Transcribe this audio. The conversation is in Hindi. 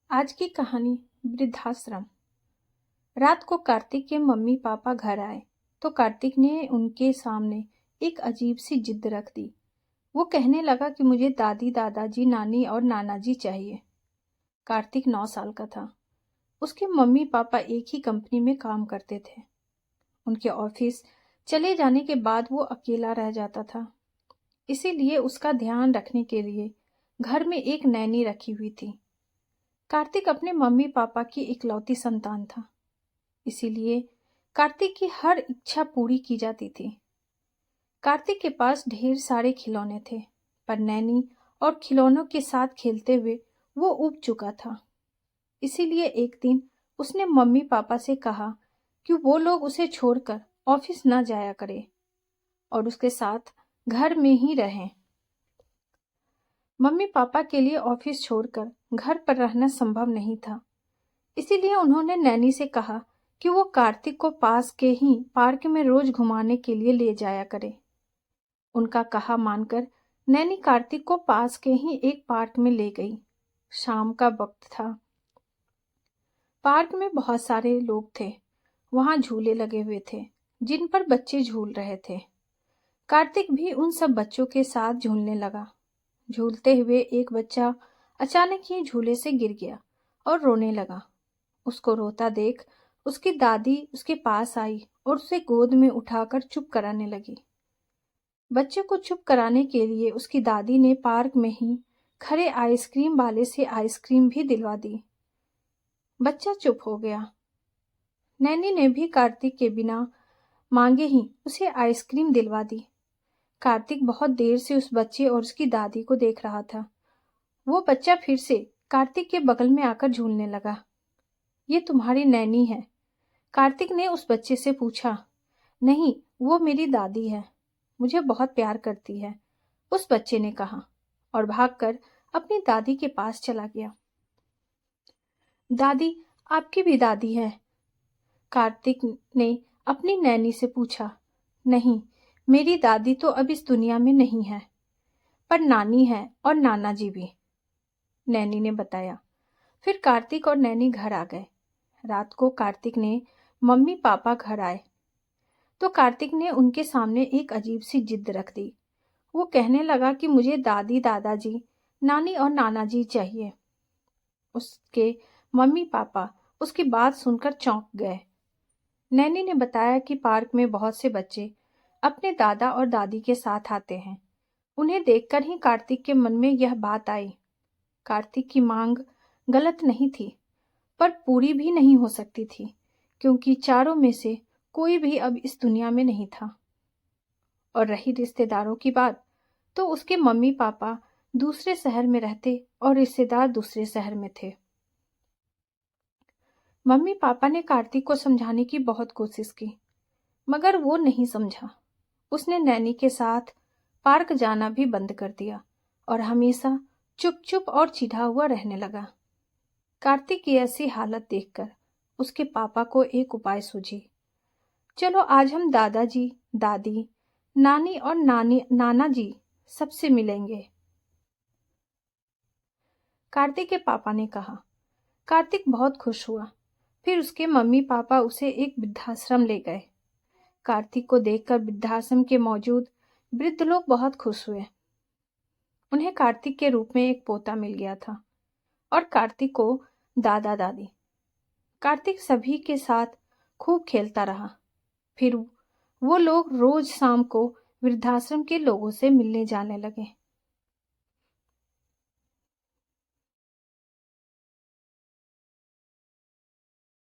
आज की कहानी वृद्धाश्रम। रात को कार्तिक के मम्मी पापा घर आए तो कार्तिक ने उनके सामने एक अजीब सी जिद रख दी। वो कहने लगा कि मुझे दादी दादाजी नानी और नाना जी चाहिए। कार्तिक 9 साल का था। उसके मम्मी पापा एक ही कंपनी में काम करते थे। उनके ऑफिस चले जाने के बाद वो अकेला रह जाता था, इसीलिए उसका ध्यान रखने के लिए घर में एक नैनी रखी हुई थी। कार्तिक अपने मम्मी पापा की इकलौती संतान था, इसीलिए कार्तिक की हर इच्छा पूरी की जाती थी। कार्तिक के पास ढेर सारे खिलौने थे, पर नैनी और खिलौनों के साथ खेलते हुए वो ऊब चुका था। इसीलिए एक दिन उसने मम्मी पापा से कहा कि वो लोग उसे छोड़कर ऑफिस न जाया करें और उसके साथ घर में ही रहें। मम्मी पापा के लिए ऑफिस छोड़कर घर पर रहना संभव नहीं था, इसीलिए उन्होंने नैनी से कहा कि वो कार्तिक को पास के ही पार्क में रोज घुमाने के लिए ले जाया करे। उनका कहा मानकर नैनी कार्तिक को पास के ही एक पार्क में ले गई। शाम का वक्त था। पार्क में बहुत सारे लोग थे। वहां झूले लगे हुए थे जिन पर बच्चे झूल रहे थे। कार्तिक भी उन सब बच्चों के साथ झूलने लगा। झूलते हुए एक बच्चा अचानक ही झूले से गिर गया और रोने लगा। उसको रोता देख उसकी दादी उसके पास आई और उसे गोद में उठाकर चुप कराने लगी। बच्चे को चुप कराने के लिए उसकी दादी ने पार्क में ही खड़े आइसक्रीम वाले से आइसक्रीम भी दिलवा दी। बच्चा चुप हो गया। नैनी ने भी कार्तिक के बिना मांगे ही उसे आइसक्रीम दिलवा दी। कार्तिक बहुत देर से उस बच्चे और उसकी दादी को देख रहा था। वो बच्चा फिर से कार्तिक के बगल में आकर झूलने लगा। ये तुम्हारी नैनी है? कार्तिक ने उस बच्चे से पूछा। नहीं, वो मेरी दादी है, मुझे बहुत प्यार करती है, उस बच्चे ने कहा और भागकर अपनी दादी के पास चला गया। दादी, आपकी भी दादी है? कार्तिक ने अपनी नैनी से पूछा। नहीं, मेरी दादी तो अब इस दुनिया में नहीं है, पर नानी है और नाना जी भी, नैनी ने बताया। फिर कार्तिक और नैनी घर आ गए। रात को कार्तिक ने मम्मी पापा घर आए तो कार्तिक ने उनके सामने एक अजीब सी जिद रख दी। वो कहने लगा कि मुझे दादी दादाजी नानी और नाना जी चाहिए। उसके मम्मी पापा उसकी बात सुनकर चौंक गए। नैनी ने बताया कि पार्क में बहुत से बच्चे अपने दादा और दादी के साथ आते हैं। उन्हें देखकर ही कार्तिक के मन में यह बात आई। कार्तिक की मांग गलत नहीं थी, पर पूरी भी नहीं हो सकती थी, क्योंकि चारों में से कोई भी अब इस दुनिया में नहीं था। और रही रिश्तेदारों की बात, तो उसके मम्मी पापा दूसरे शहर में रहते और रिश्तेदार दूसरे शहर में थे। मम्मी पापा ने कार्तिक को समझाने की बहुत कोशिश की, मगर वो नहीं समझा। उसने नैनी के साथ पार्क जाना भी बंद कर दिया और हमेशा चुप चुप और चिढ़ा हुआ रहने लगा। कार्तिक की ऐसी हालत देखकर उसके पापा को एक उपाय सूझी। चलो आज हम दादाजी दादी नानी और नाना जी सबसे मिलेंगे, कार्तिक के पापा ने कहा। कार्तिक बहुत खुश हुआ। फिर उसके मम्मी पापा उसे एक वृद्धाश्रम ले गए। कार्तिक को देखकर वृद्धाश्रम के मौजूद वृद्ध लोग बहुत खुश हुए। उन्हें कार्तिक के रूप में एक पोता मिल गया था और कार्तिक को दादा दादी। कार्तिक सभी के साथ खूब खेलता रहा। फिर वो लोग रोज शाम को वृद्धाश्रम के लोगों से मिलने जाने लगे।